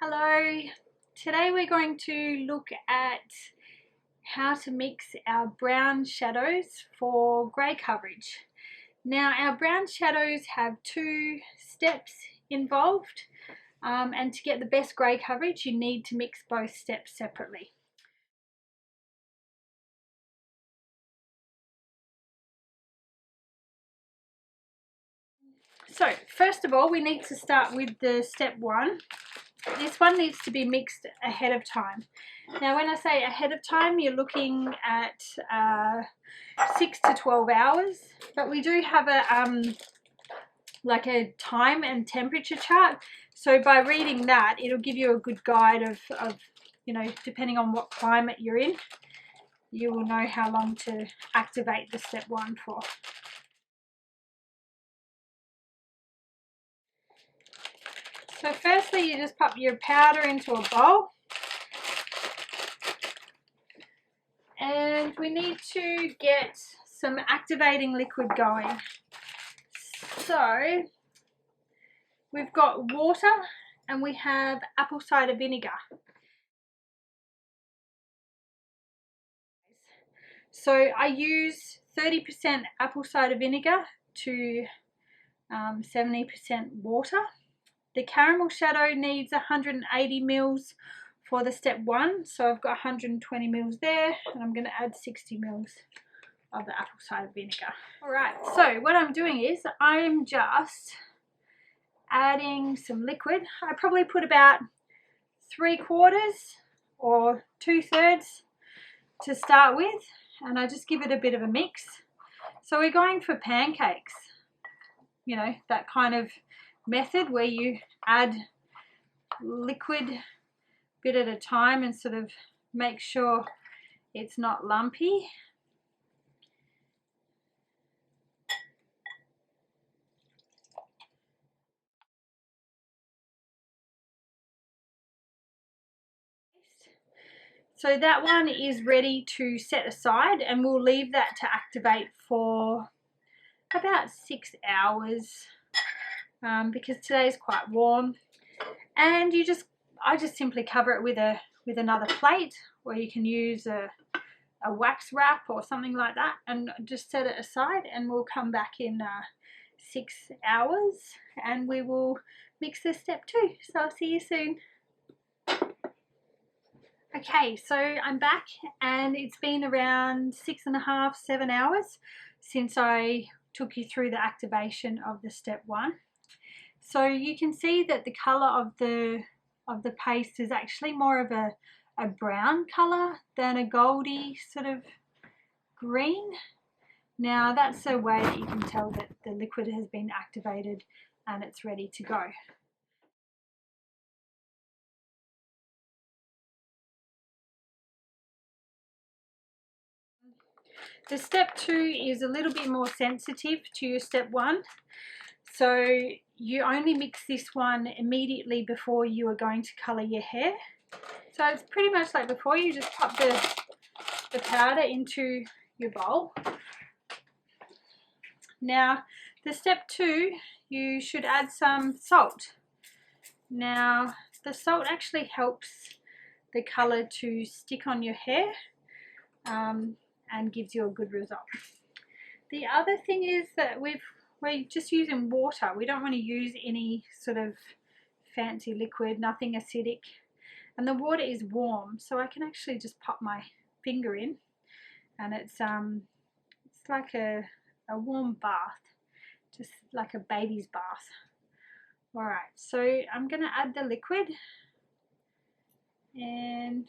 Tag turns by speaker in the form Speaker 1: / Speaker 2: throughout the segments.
Speaker 1: Hello, today we're going to look at how to mix our brown shadows for grey coverage. Now our brown shadows have two steps involved, and to get the best grey coverage you need to mix both steps separately. So first of all we need to start with the step one. This one needs to be mixed ahead of time. Now when I say ahead of time, you're looking at 6 to 12 hours, but we do have a like a time and temperature chart, so by reading that it'll give you a good guide of you know, depending on what climate you're in, you will know how long to activate the step one for. So firstly you just pop your powder into a bowl, and we need to get some activating liquid going. So we've got water and we have apple cider vinegar. So I use 30% apple cider vinegar to 70% water. The caramel shadow needs 180 mils for the step one, so I've got 120 mils there, and I'm going to add 60 mils of the apple cider vinegar. Alright, so what I'm doing is I'm just adding some liquid. I probably put about 3/4 or 2/3 to start with, and I just give it a bit of a mix. So we're going for pancakes, you know, that kind of method where you add liquid bit at a time and sort of make sure it's not lumpy. So that one is ready to set aside, and we'll leave that to activate for about 6 hours because today is quite warm. And I just simply cover it with another plate, or you can use a wax wrap or something like that, and just set it aside, and we'll come back in 6 hours and we will mix this step 2. So I'll see you soon. Okay, so I'm back and it's been around 6.5, 7 hours since I took you through the activation of the step 1. So you can see that the color of the paste is actually more of a brown color than a goldy sort of green. Now that's a way that you can tell that the liquid has been activated and it's ready to go. The step 2 is a little bit more sensitive to your step 1. So you only mix this one immediately before you are going to colour your hair. So it's pretty much like before, you just pop the powder into your bowl. Now the step 2, you should add some salt. Now the salt actually helps the colour to stick on your hair and gives you a good result. The other thing is that we're just using water. We don't want to use any sort of fancy liquid, nothing acidic. And the water is warm, so I can actually just pop my finger in, and it's like a warm bath, just like a baby's bath. Alright, so I'm going to add the liquid, and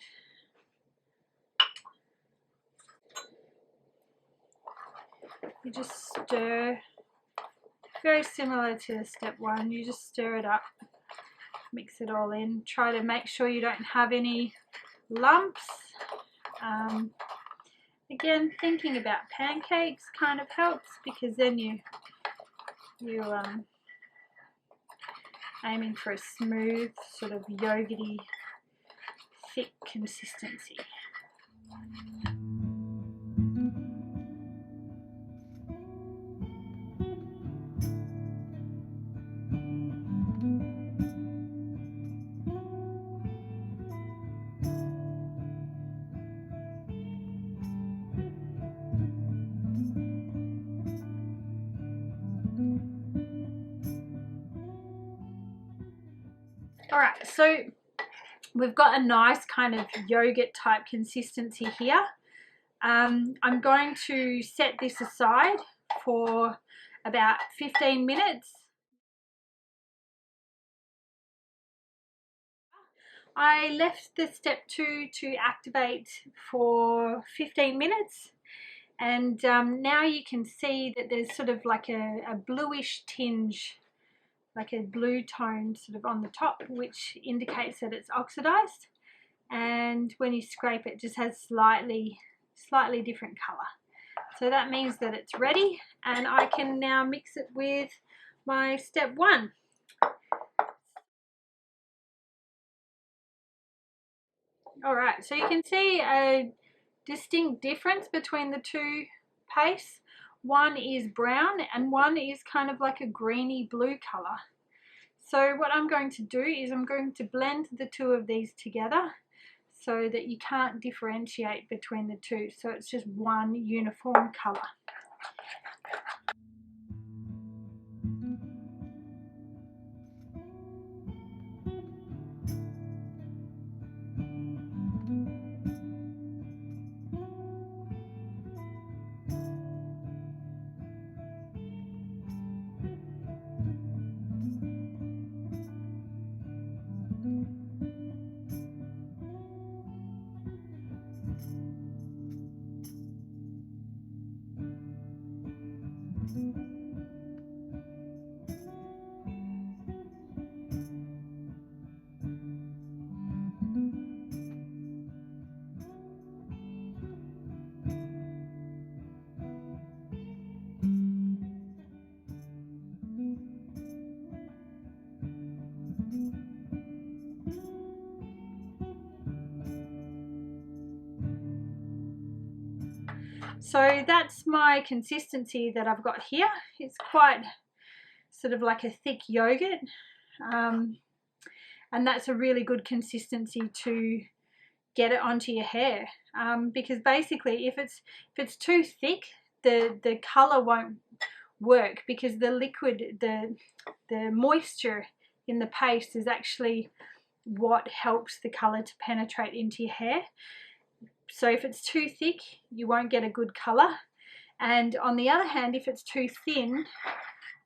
Speaker 1: you just stir, very similar to step 1, you just stir it up, mix it all in, try to make sure you don't have any lumps. Again, thinking about pancakes kind of helps, because then you aiming for a smooth sort of yogurty thick consistency. Alright, so we've got a nice kind of yogurt type consistency here. I'm going to set this aside for about 15 minutes. I left the step 2 to activate for 15 minutes, and now you can see that there's sort of like a bluish tinge, like a blue tone sort of on the top, which indicates that it's oxidized, and when you scrape it just has slightly different color. So that means that it's ready, and I can now mix it with my step 1. Alright, so you can see a distinct difference between the two pastes. One is brown and one is kind of like a greeny blue color. So what I'm going to do is I'm going to blend the two of these together so that you can't differentiate between the two, so it's just one uniform color. So that's my consistency that I've got here. It's quite sort of like a thick yogurt, and that's a really good consistency to get it onto your hair, because basically if it's too thick, the color won't work, because the liquid, the moisture in the paste is actually what helps the color to penetrate into your hair. So if it's too thick, you won't get a good color, and on the other hand, if it's too thin,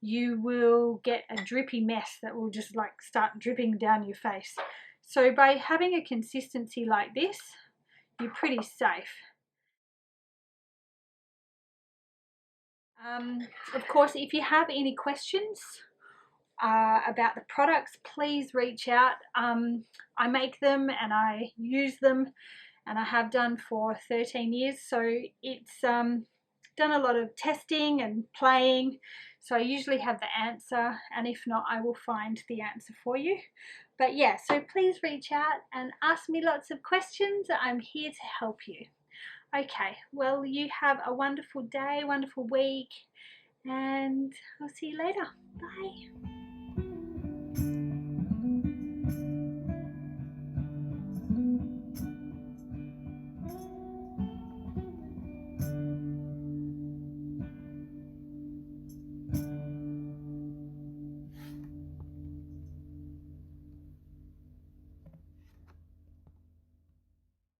Speaker 1: you will get a drippy mess that will just like start dripping down your face. So by having a consistency like this, you're pretty safe. Of course, if you have any questions about the products, please reach out. I make them and I use them, and I have done for 13 years, so it's done a lot of testing and playing, so I usually have the answer, and if not, I will find the answer for you. But yeah, so please reach out and ask me lots of questions. I'm here to help you. Okay, well, you have a wonderful day, wonderful week, and I'll see you later. Bye.